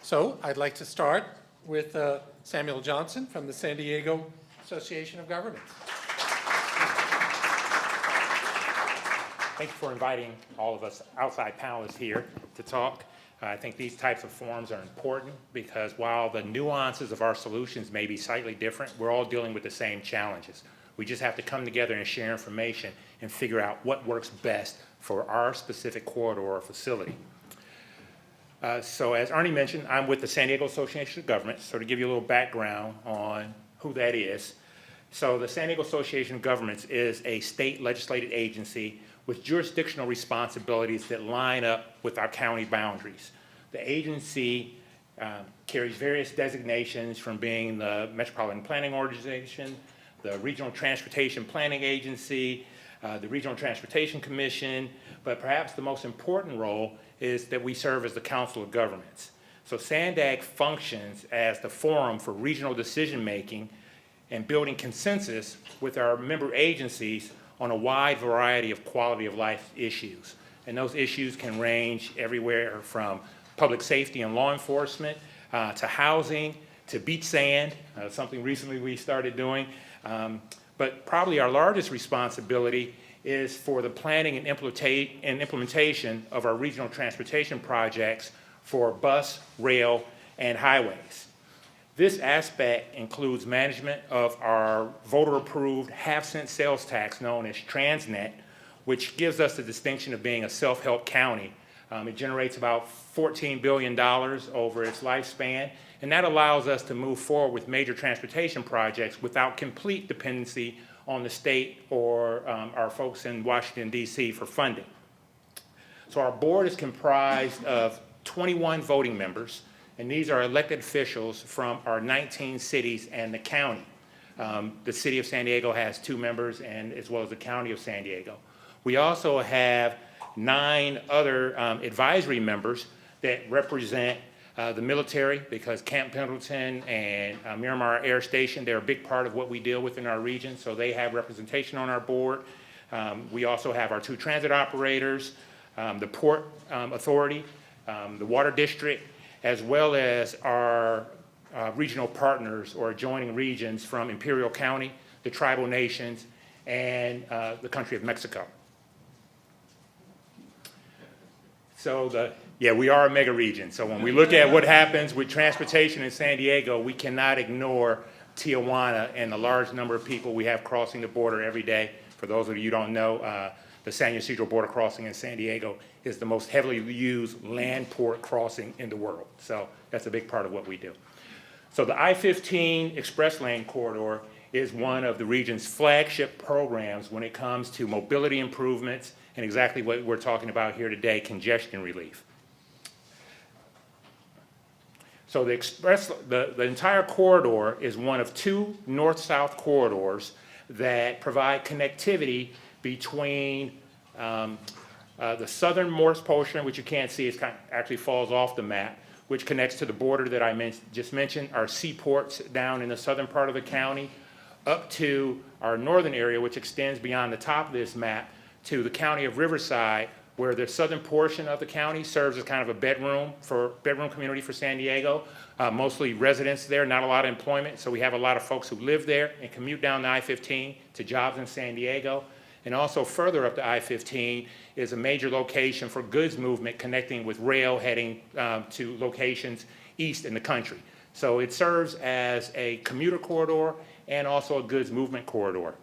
So I'd like to start with Samuel Johnson from the San Diego Association of Governments. Thank you for inviting all of us outside panelists here to talk. I think these types of forums are important because while the nuances of our solutions may be slightly different, we're all dealing with the same challenges. We just have to come together and share information and figure out what works best for our specific corridor or facility. So as Ernie mentioned, I'm with the San Diego Association of Governments. So to give you a little background on who that is. So the San Diego Association of Governments is a state legislative agency with jurisdictional responsibilities that line up with our county boundaries. The agency carries various designations from being the Metropolitan Planning Organization, the Regional Transportation Planning Agency, the Regional Transportation Commission, but perhaps the most important role is that we serve as the Council of Governments. So SANDAG functions as the forum for regional decision-making and building consensus with our member agencies on a wide variety of quality of life issues. And those issues can range everywhere from public safety and law enforcement to housing, to beach sand, something recently we started doing. But probably our largest responsibility is for the planning and implementation of our regional transportation projects for bus, rail, and highways. This aspect includes management of our voter-approved half-cent sales tax known as Transnet, which gives us the distinction of being a self-help county. It generates about $14 billion over its lifespan, and that allows us to move forward with major transportation projects without complete dependency on the state or our folks in Washington, D.C. for funding. So our board is comprised of 21 voting members, and these are elected officials from our 19 cities and the county. The city of San Diego has 2 members, and as well as the county of San Diego. We also have 9 other advisory members that represent the military, because Camp Pendleton and Miramar Air Station, they're a big part of what we deal with in our region, so they have representation on our board. We also have our 2 transit operators, the Port Authority, the Water District, as well as our regional partners or adjoining regions from Imperial County, the tribal nations, and the country of Mexico. So we are a mega region. So when we look at what happens with transportation in San Diego, we cannot ignore Tijuana and the large number of people we have crossing the border every day. For those of you who don't know, the San Ysidro border crossing in San Diego is the most heavily used land port crossing in the world. So that's a big part of what we do. So the I-15 Express Lane Corridor is one of the region's flagship programs when it comes to mobility improvements and exactly what we're talking about here today, congestion relief. So the entire corridor is one of 2 north-south corridors that provide connectivity between the southernmost portion, which you can't see, it actually falls off the map, which connects to the border that I just mentioned, our seaports down in the southern part of the county, up to our northern area, which extends beyond the top of this map to the county of Riverside, where the southern portion of the county serves as kind of a bedroom community for San Diego, mostly residents there, not a lot of employment, so we have a lot of folks who live there and commute down the I-15 to jobs in San Diego. And also further up the I-15 is a major location for goods movement connecting with rail heading to locations east in the country. So it serves as a commuter corridor and also a goods movement corridor.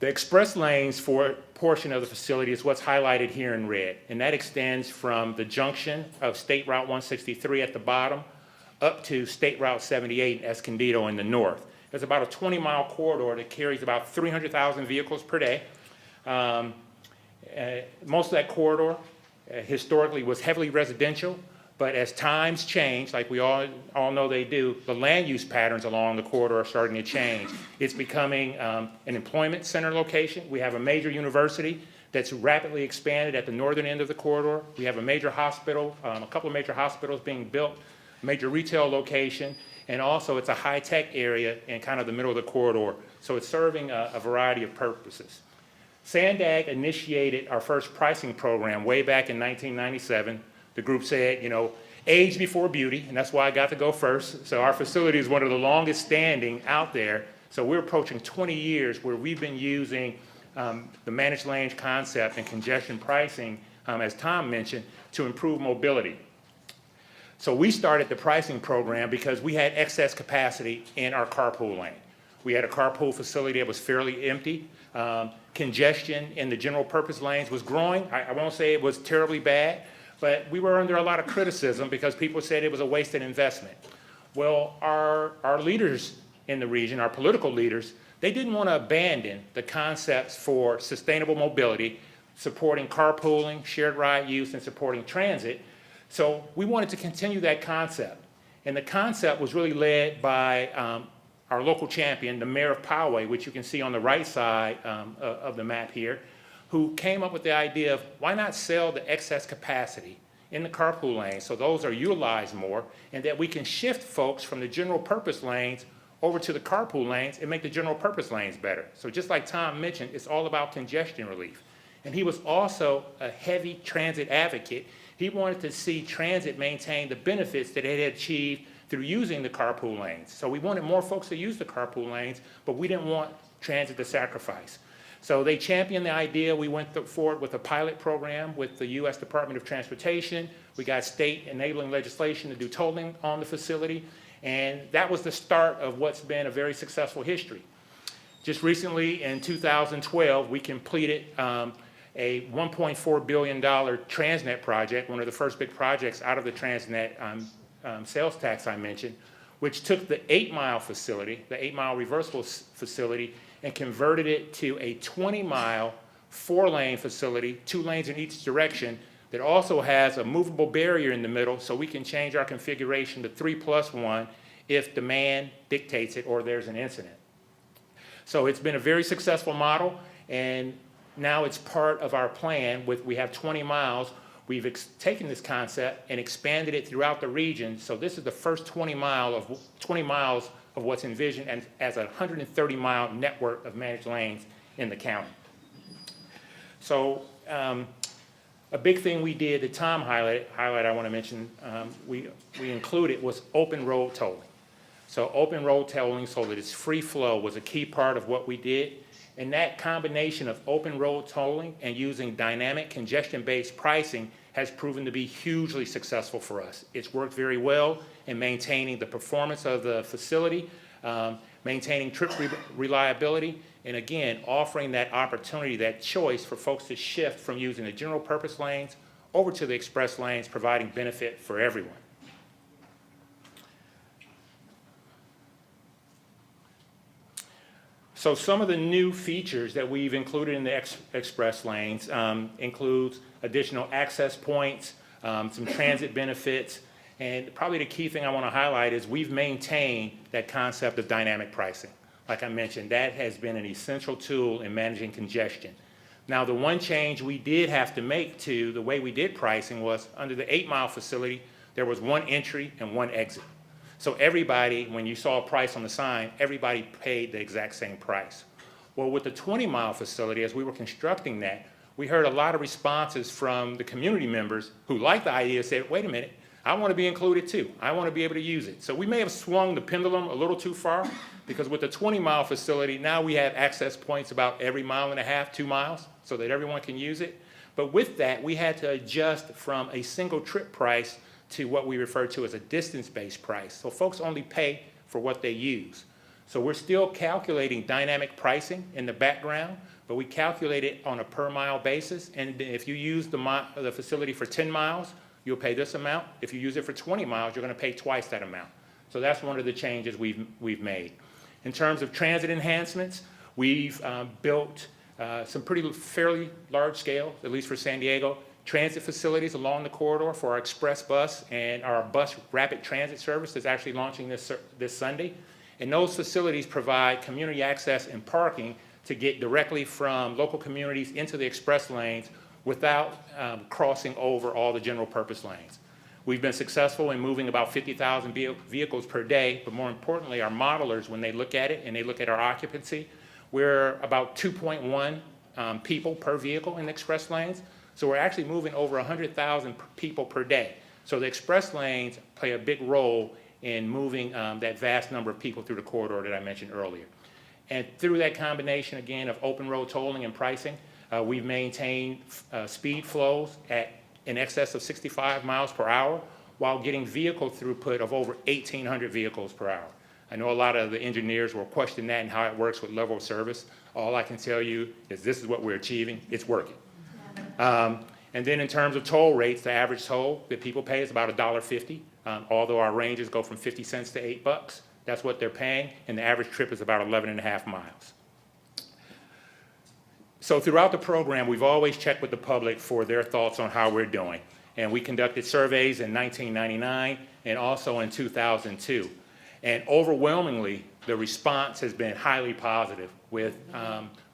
The express lanes for a portion of the facility is what's highlighted here in red, and that extends from the junction of State Route 163 at the bottom up to State Route 78 in Escondido in the north. There's about a 20-mile corridor that carries about 300,000 vehicles per day. Most of that corridor historically was heavily residential, but as times change, like we all know they do, the land use patterns along the corridor are starting to change. It's becoming an employment center location. We have a major university that's rapidly expanded at the northern end of the corridor. We have a major hospital, a couple of major hospitals being built, major retail location, and also it's a high-tech area in kind of the middle of the corridor. So it's serving a variety of purposes. SANDAG initiated our first pricing program way back in 1997 The group said, age before beauty, and that's why I got to go first. So our facility is one of the longest standing out there. So we're approaching 20 years where we've been using the managed lanes concept and congestion pricing, as Tom mentioned, to improve mobility. So we started the pricing program because we had excess capacity in our carpool lane. We had a carpool facility that was fairly empty. Congestion in the general purpose lanes was growing. I won't say it was terribly bad, but we were under a lot of criticism because people said it was a wasted investment. Well, our leaders in the region, our political leaders, they didn't want to abandon the concepts for sustainable mobility, supporting carpooling, shared ride use, and supporting transit. So we wanted to continue that concept. And the concept was really led by our local champion, the mayor of Poway, which you can see on the right side of the map here, who came up with the idea of why not sell the excess capacity in the carpool lanes so those are utilized more, and that we can shift folks from the general purpose lanes over to the carpool lanes and make the general purpose lanes better. So just like Tom mentioned, it's all about congestion relief. And he was also a heavy transit advocate. He wanted to see transit maintain the benefits that it had achieved through using the carpool lanes. So we wanted more folks to use the carpool lanes, but we didn't want transit to sacrifice. So they championed the idea. We went forward with a pilot program with the U.S. Department of Transportation. We got state enabling legislation to do tolling on the facility. And that was the start of what's been a very successful history. Just recently, in 2012, we completed a $1.4 billion Transnet project, one of the first big projects out of the Transnet sales tax I mentioned, which took the 8-mile facility, the 8-mile reversible facility, and converted it to a 20-mile, 4-lane facility, 2 lanes in each direction, that also has a movable barrier in the middle, so we can change our configuration to 3+1 if demand dictates it or there's an incident. So it's been a very successful model, and now it's part of our plan. We have 20 miles. We've taken this concept and expanded it throughout the region. So this is the first 20 miles of what's envisioned as a 130-mile network of managed lanes in the county. So a big thing we did that Tom highlight I want to mention, we included was open road tolling. So open road tolling so that it's free flow was a key part of what we did. And that combination of open road tolling and using dynamic congestion-based pricing has proven to be hugely successful for us. It's worked very well in maintaining the performance of the facility, maintaining trip reliability, and again, offering that opportunity, that choice for folks to shift from using the general purpose lanes over to the express lanes, providing benefit for everyone. So some of the new features that we've included in the express lanes includes additional access points, some transit benefits, and probably the key thing I want to highlight is we've maintained that concept of dynamic pricing. Like I mentioned, that has been an essential tool in managing congestion. Now, the one change we did have to make to the way we did pricing was under the 8-mile facility, there was one entry and one exit. So everybody, when you saw a price on the sign, everybody paid the exact same price. Well, with the 20-mile facility, as we were constructing that, we heard a lot of responses from the community members who liked the idea, said, wait a minute, I want to be included too. I want to be able to use it. So we may have swung the pendulum a little too far, because with the 20-mile facility, now we have access points about every 1.5 miles, 2 miles, so that everyone can use it. But with that, we had to adjust from a single trip price to what we refer to as a distance-based price. So folks only pay for what they use. So we're still calculating dynamic pricing in the background, but we calculate it on a per mile basis. And if you use the facility for 10 miles, you'll pay this amount. If you use it for 20 miles, you're going to pay twice that amount. So that's one of the changes we've made. In terms of transit enhancements, we've built some fairly large scale, at least for San Diego, transit facilities along the corridor for our express bus, and our bus rapid transit service is actually launching this Sunday. And those facilities provide community access and parking to get directly from local communities into the express lanes without crossing over all the general purpose lanes. We've been successful in moving about 50,000 vehicles per day, but more importantly, our modelers, when they look at it and they look at our occupancy, we're about 2.1 people per vehicle in the express lanes. So we're actually moving over 100,000 people per day. So the express lanes play a big role in moving that vast number of people through the corridor that I mentioned earlier. And through that combination, again, of open road tolling and pricing, we've maintained speed flows at in excess of 65 miles per hour while getting vehicle throughput of over 1,800 vehicles per hour. I know a lot of the engineers will question that and how it works with level of service. All I can tell you is this is what we're achieving. It's working. And then in terms of toll rates, the average toll that people pay is about $1.50. Although our ranges go from 50 cents to $8, that's what they're paying, and the average trip is about 11.5 miles. So throughout the program, we've always checked with the public for their thoughts on how we're doing. And we conducted surveys in 1999 and also in 2002. And overwhelmingly, the response has been highly positive, with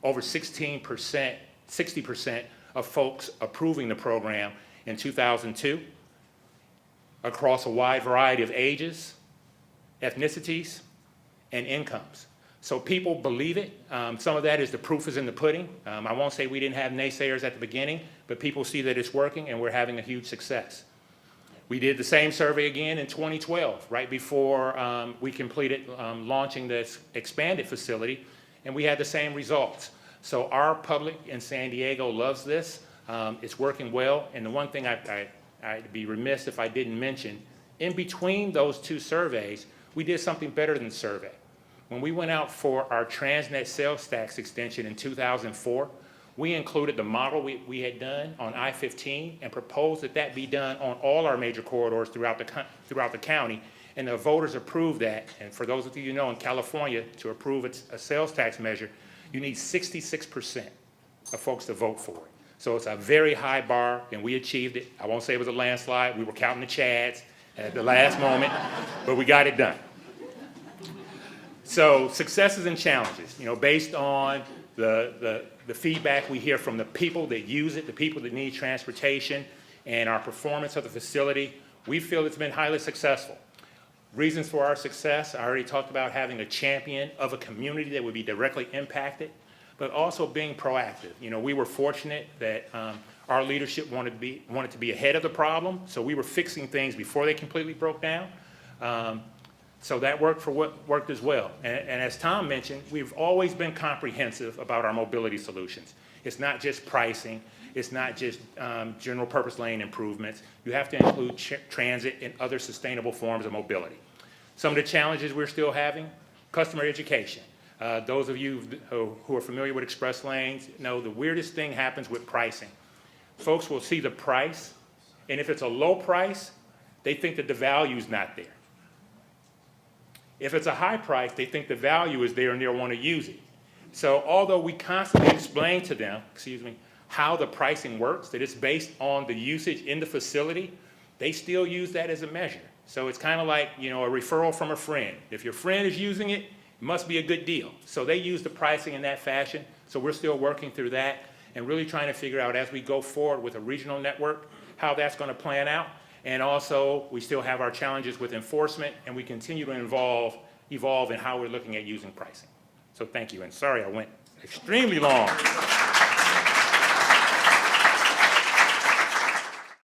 over 60% of folks approving the program in 2002 across a wide variety of ages, ethnicities, and incomes. So people believe it. Some of that is the proof is in the pudding. I won't say we didn't have naysayers at the beginning, but people see that it's working and we're having a huge success. We did the same survey again in 2012, right before we completed launching this expanded facility, and we had the same results. So our public in San Diego loves this. It's working well, and the one thing I'd be remiss if I didn't mention, in between those two surveys, we did something better than the survey. When we went out for our Transnet sales tax extension in 2004, we included the model we had done on I-15 and proposed that that be done on all our major corridors throughout the county, and the voters approved that. And for those of you who know, in California, to approve a sales tax measure, you need 66% of folks to vote for it. So it's a very high bar, and we achieved it. I won't say it was a landslide. We were counting the chads at the last moment, but we got it done. So successes and challenges, based on the feedback we hear from the people that use it, the people that need transportation, and our performance of the facility, we feel it's been highly successful. Reasons for our success, I already talked about having a champion of a community that would be directly impacted, but also being proactive. We were fortunate that our leadership wanted to be ahead of the problem, so we were fixing things before they completely broke down. So that worked as well. And as Tom mentioned, we've always been comprehensive about our mobility solutions. It's not just pricing. It's not just general purpose lane improvements. You have to include transit and other sustainable forms of mobility. Some of the challenges we're still having, customer education. Those of you who are familiar with express lanes know the weirdest thing happens with pricing. Folks will see the price, and if it's a low price, they think that the value is not there. If it's a high price, they think the value is there and they'll want to use it. So although we constantly explain to them, how the pricing works, that it's based on the usage in the facility, they still use that as a measure. So it's kind of like, a referral from a friend. If your friend is using it, it must be a good deal. So they use the pricing in that fashion. So we're still working through that and really trying to figure out as we go forward with a regional network, how that's going to plan out. And also, we still have our challenges with enforcement, and we continue to evolve in how we're looking at using pricing. So thank you, and sorry I went extremely long.